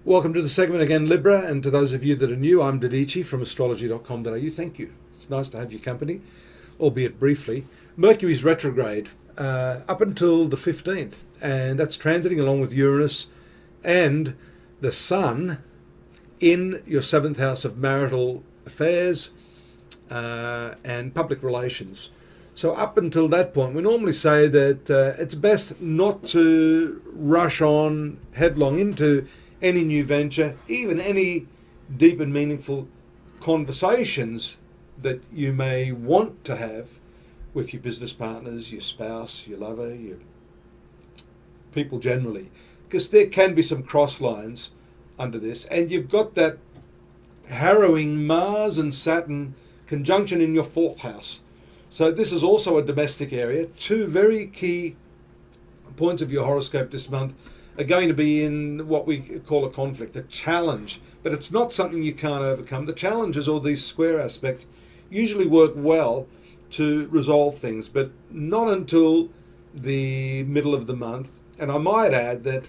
Welcome to the segment again, Libra, and to those of you that are new, I'm Dadhichi from astrology.com.au. Thank you. It's nice to have your company, albeit briefly. Mercury's retrograde up until the 15th, and that's transiting along with Uranus and the Sun in your 7th house of marital affairs and public relations. So up until that point, we normally say that it's best not to rush on headlong into any new venture, even any deep and meaningful conversations that you may want to have with your business partners, your spouse, your lover, your people generally, because there can be some cross lines under this, and you've got that harrowing Mars and Saturn conjunction in your 4th house. So this is also a domestic area. Two very key points of your horoscope this month are going to be in what we call a conflict, a challenge, but it's not something you can't overcome. The challenges, or these square aspects, usually work well to resolve things, but not until the middle of the month. And I might add that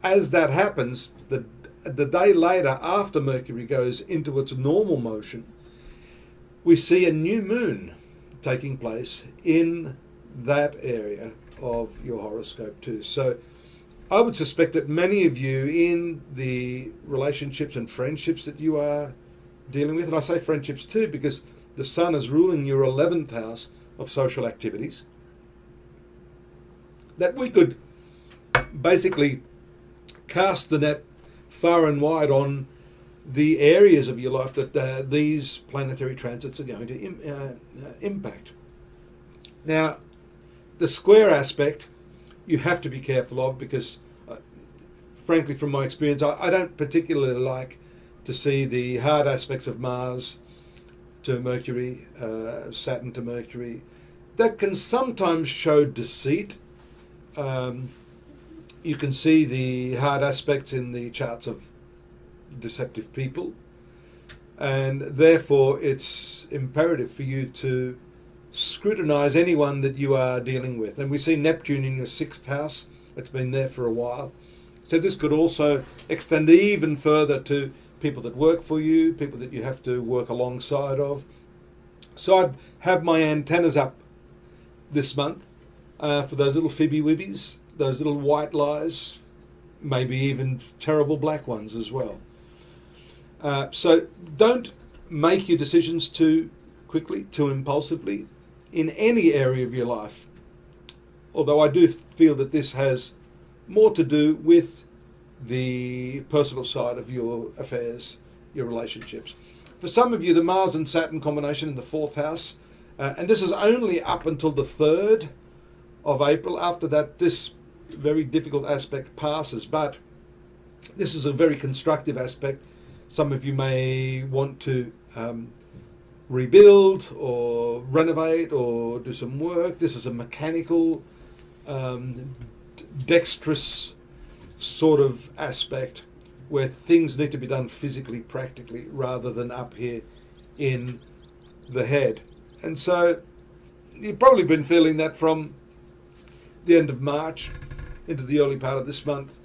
as that happens, the day later, after Mercury goes into its normal motion, we see a new moon taking place in that area of your horoscope too. So I would suspect that many of you in the relationships and friendships that you are dealing with, and I say friendships too because the Sun is ruling your 11th house of social activities, that we could basically cast the net far and wide on the areas of your life that these planetary transits are going to impact. Now, the square aspect you have to be careful of because, frankly, from my experience, I don't particularly like to see the hard aspects of Mars to Mercury, Saturn to Mercury. That can sometimes show deceit. You can see the hard aspects in the charts of deceptive people, and therefore it's imperative for you to scrutinize anyone that you are dealing with. And we see Neptune in your 6th house. It's been there for a while, so this could also extend even further to people that work for you, people that you have to work alongside of. So I'd have my antennas up this month for those little fibby-wibbies, those little white lies, maybe even terrible black ones as well. So don't make your decisions too quickly, too impulsively in any area of your life. Although I do feel that this has more to do with the personal side of your affairs, your relationships. For some of you, the Mars and Saturn combination in the 4th house, and this is only up until the 3rd of April. After that, this very difficult aspect passes, but this is a very constructive aspect. Some of you may want to rebuild or renovate or do some work. This is a mechanical, dexterous sort of aspect where things need to be done physically, practically, rather than up here in the head. And so you've probably been feeling that from the end of March into the early part of this month.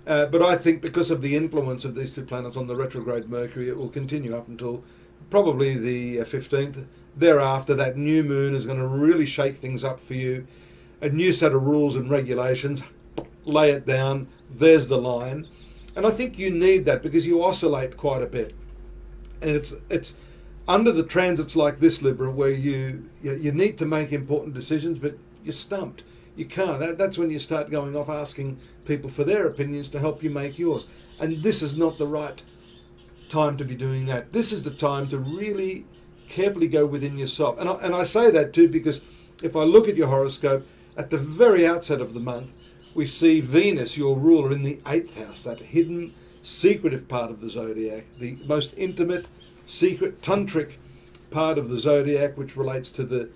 But I think because of the influence of these two planets on the retrograde Mercury, it will continue up until probably the 15th. Thereafter, that new moon is going to really shake things up for you. A new set of rules and regulations, lay it down, there's the line. And I think you need that because you oscillate quite a bit. And it's under the transits like this, Libra, where you need to make important decisions, but you're stumped. You can't. That's when you start going off asking people for their opinions to help you make yours. And this is not the right time to be doing that. This is the time to really carefully go within yourself. And I say that too because if I look at your horoscope, at the very outset of the month, we see Venus, your ruler, in the 8th house, that hidden, secretive part of the zodiac, the most intimate, secret, tantric part of the zodiac, which relates to the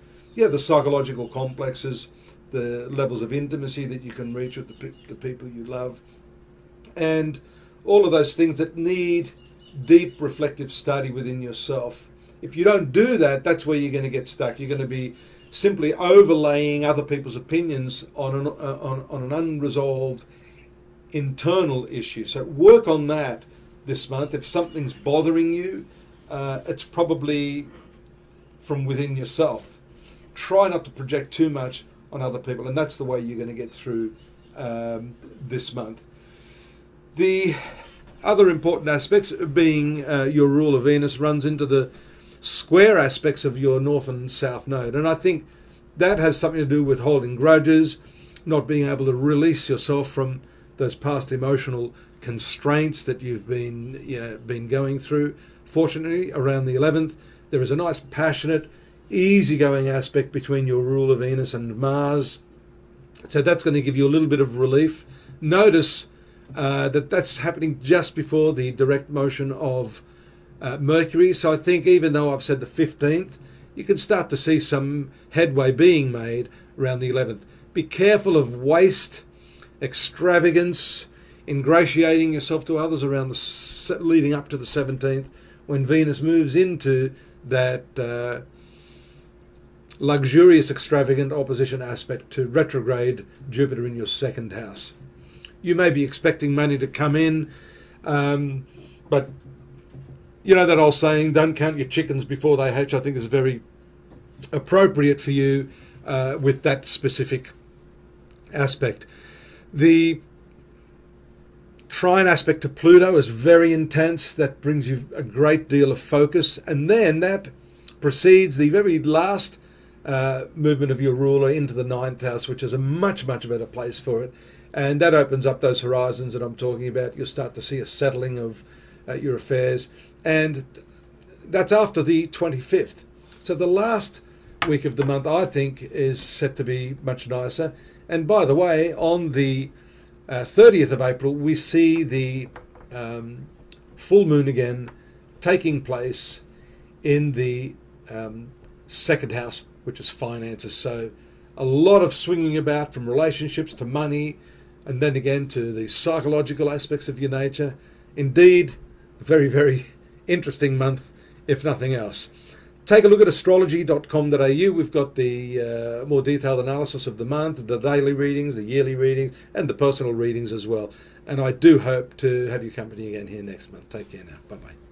psychological complexes, the levels of intimacy that you can reach with the people you love, and all of those things that need deep reflective study within yourself. If you don't do that, that's where you're going to get stuck. You're going to be simply overlaying other people's opinions on an unresolved internal issue. So work on that this month. If something's bothering you, it's probably from within yourself. Try not to project too much on other people, and that's the way you're going to get through this month. The other important aspects being your rule of Venus runs into the square aspects of your north and south node, and I think that has something to do with holding grudges, not being able to release yourself from those past emotional constraints that you've been going through. Fortunately, around the 11th, there is a nice passionate, easygoing aspect between your rule of Venus and Mars. So that's going to give you a little bit of relief. Notice that that's happening just before the direct motion of Mercury. So I think even though I've said the 15th, you can start to see some headway being made around the 11th. Be careful of waste, extravagance, ingratiating yourself to others around the leading up to the 17th, when Venus moves into that luxurious, extravagant opposition aspect to retrograde Jupiter in your second house. You may be expecting money to come in, but you know that old saying, don't count your chickens before they hatch, I think is very appropriate for you with that specific aspect. The trine aspect to Pluto is very intense. That brings you a great deal of focus, and then that precedes the very last movement of your ruler into the 9th house, which is a much, much better place for it. And that opens up those horizons that I'm talking about. You'll start to see a settling of your affairs. And that's after the 25th. So the last week of the month, I think, is set to be much nicer. And by the way, on the 30th of April, we see the full moon again taking place in the second house, which is finances. So a lot of swinging about from relationships to money, and then again to the psychological aspects of your nature. Indeed, a very, very interesting month, if nothing else. Take a look at astrology.com.au. We've got the more detailed analysis of the month, the daily readings, the yearly readings, and the personal readings as well. And I do hope to have your company again here next month. Take care now. Bye-bye.